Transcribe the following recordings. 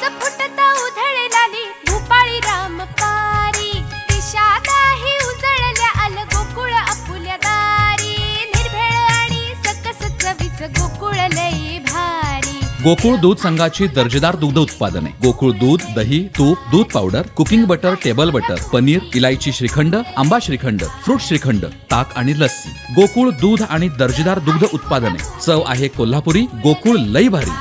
रस फुटता उधळलाली भूपाळी रामपारी दिशादाही उजळल्या आल गोकुळ आपुल्या दारी निर्भेळ आणि सकस चवीच गोकुळ लई भारी। गोकुळ दूध संघाची दर्जेदार दुग्ध उत्पादने गोकुळ दूध, दही, तूप, दूध powder, cooking butter, table butter, paneer, इलायची श्रीखंड, आंबा श्रीखंड, फ्रूट श्रीखंड, ताक आणि लस्सी। गोकुळ दूध आणि दर्जेदार दुग्ध उत्पादने, चव आहे कोल्हापुरी, गोकुळ लई भारी।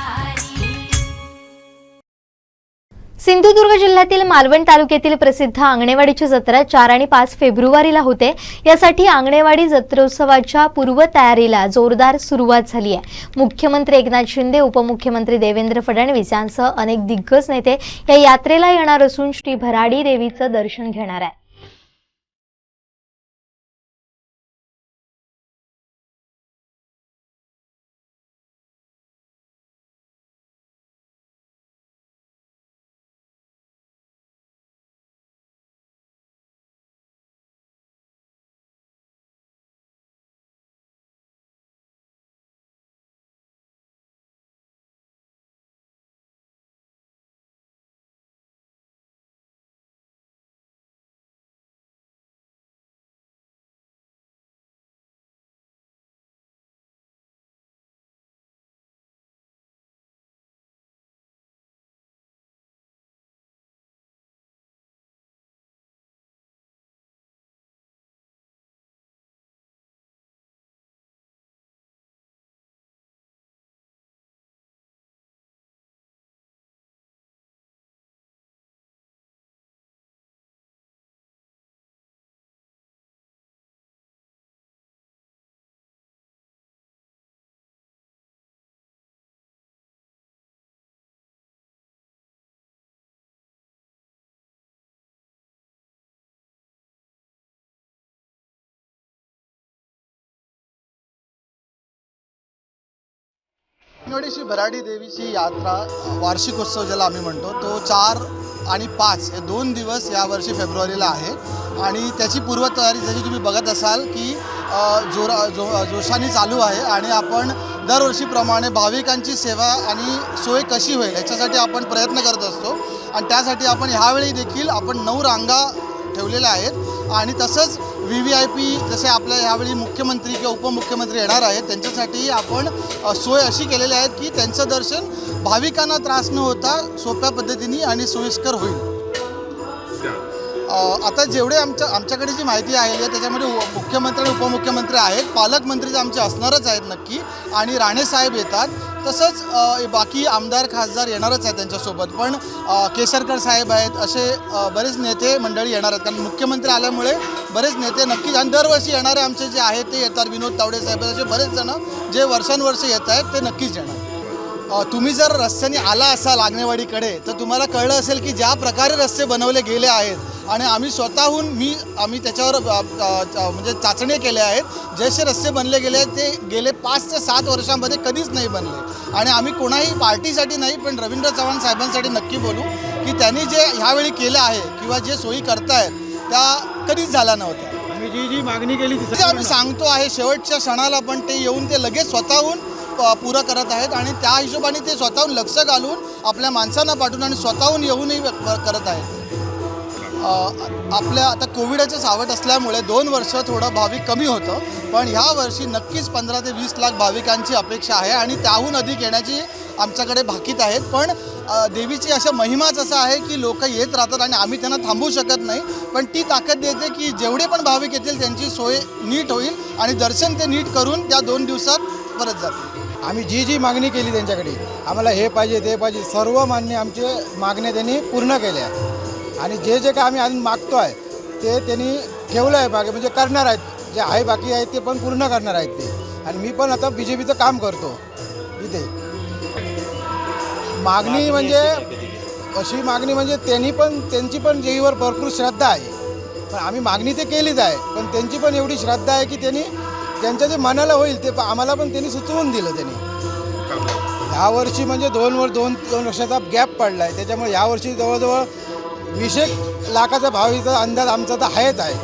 सिंधुदुर्ग जिल्ह्यातील मालवण तालुक्यातील प्रसिद्ध आंगणेवाडीची जत्रा 4 आणि 5 फेब्रुवारीला होते। यासाठी आंगणेवाडी जत्रोत्सवाच्या पूर्वतयारीला जोरदार सुरुवात झाली आहे। मुख्यमंत्री एकनाथ शिंदे, उपमुख्यमंत्री देवेंद्र फडणवीस यांसह अनेक दिग्गज नेते या यात्रेला येणार असून श्री भराडी देवीचं दर्शन घेणार आहे। श्री भराडी देवीची यात्रा वार्षिकोत्सव ज्याला आम्ही म्हणतो तो 4 आणि 5 हे 2 दिवस यावर्षी फेब्रुवारीला आहे आणि त्याची पूर्वतयारी जशी तुम्ही बघत असाल की जोशाने चालू आहे आणि आपण दरवर्षीप्रमाणे भाविकांची सेवा आणि सोय कशी होईल याच्यासाठी आपण प्रयत्न करत असतो आणि त्यासाठी आपण ह्यावेळी देखील आपण 9 रांगा ठेवलेल्या आहेत आणि तसंच VVIP जसे आपल्या ह्यावेळी मुख्यमंत्री किंवा उपमुख्यमंत्री येणार आहेत त्यांच्यासाठी आपण सोय अशी केलेली आहे की त्यांचं दर्शन भाविकांना त्रास न होता सोप्या पद्धतीने आणि सोयीस्कर होईल। आता जेवढे आमच्याकडे जी माहिती आलेली आहे त्याच्यामध्ये मुख्यमंत्री आणि उपमुख्यमंत्री आहेत, पालकमंत्री आमचे असणारच आहेत नक्की आणि राणेसाहेब येतात, तसंच बाकी आमदार खासदार येणारच आहेत त्यांच्यासोबत, पण केसरकर साहेब आहेत, असे बरेच नेते मंडळी येणार आहेत कारण मुख्यमंत्री आल्यामुळे बरेच नेते नक्कीच आणि दरवर्षी येणारे आमचे जे आहेत ते येतात, विनोद तावडे साहेब असे बरेच जण जे वर्षानुवर्ष येत आहेत ते नक्कीच येणार। तुम्ही जर रस्त्याने आला असाल आंगणेवाडीकडे तर तुम्हाला कळलं असेल की ज्या प्रकारे रस्ते बनवले गेले आहेत आणि आम्ही स्वतःहून आम्ही त्याच्यावर म्हणजे चाचणी केल्या आहेत। जसे रस्ते बनले गेले आहेत ते गेले 5 ते 7 वर्षांमध्ये कधीच नाही बनले आणि आम्ही कोणाही पार्टीसाठी नाही पण रवींद्र चव्हाण साहेबांसाठी नक्की बोलू की त्यांनी जे ह्यावेळी केलं आहे किंवा जे सोयी करतायत त्या कधीच झाल्या नव्हत्या। आम्ही जी मागणी केली ती आम्ही सांगतो आहे शेवटच्या क्षणाला पण ते येऊन ते लगेच स्वतःहून पुरा करत आहेत आणि त्या हिशोबाने ते स्वतःहून लक्ष घालून आपल्या माणसांना पाठवून आणि स्वतःहून येऊनही करत आहेत। आपल्या आता कोविडचं सावट असल्यामुळे 2 वर्ष थोडं भाविक कमी होतं पण ह्या वर्षी नक्कीच 15 ते 20 लाख भाविकांची अपेक्षा आहे आणि त्याहून अधिक येण्याची आमच्याकडे भाकीत आहेत। पण देवीची अशा महिमाच असा आहे की लोक येत राहतात आणि आम्ही त्यांना थांबवू शकत नाही, पण ती ताकद देते की जेवढे पण भाविक येतील त्यांची सोय नीट होईल आणि दर्शन ते नीट करून त्या 2 दिवसात परत जातील। आम्ही जी मागणी केली त्यांच्याकडे आम्हाला हे पाहिजे ते पाहिजे सर्व मान्य आमचे मागण्या त्यांनी पूर्ण केल्या आणि जे काय आम्ही अजून मागतो आहे ते त्यांनी ठेवलं आहे बाकी म्हणजे करणार आहेत, जे आहे बाकी आहेत ते पण पूर्ण करणार आहेत ते आणि मी पण आता BJPचं काम करतो इथे। मागणी म्हणजे अशी मागणी म्हणजे त्यांची पण देवीवर भरपूर श्रद्धा आहे पण आम्ही मागणी ते केलीच आहे पण त्यांची पण एवढी श्रद्धा आहे की त्यांनी त्यांच्या जे मनाला होईल ते आम्हाला पण त्यांनी सुचवून दिलं। त्यांनी यावर्षी म्हणजे 2 वर्षाचा गॅप पडला आहे त्याच्यामुळे यावर्षी जवळजवळ 20 लाखाचा भावीचा अंदाज आमचा तर आहेच आहे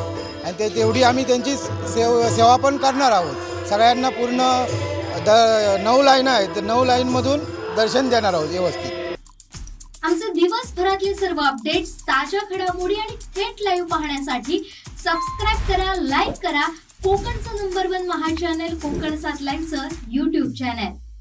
आणि तेवढी आम्ही त्यांची सेवा पण करणार आहोत। सगळ्यांना पूर्ण 9 लाईन आहेत, 9 लाईनमधून दर्शन देणार आहोत व्यवस्थित। आमचे दिवसभरातले सर्व अपडेट्स, ताज्या घडामोडी आणि थेट लाईव्ह पाहण्यासाठी सबस्क्राईब करा, लाईक करा कोकणचं नंबर 1 महा चॅनल कोकण 7 लाईव्हचं YouTube चॅनल.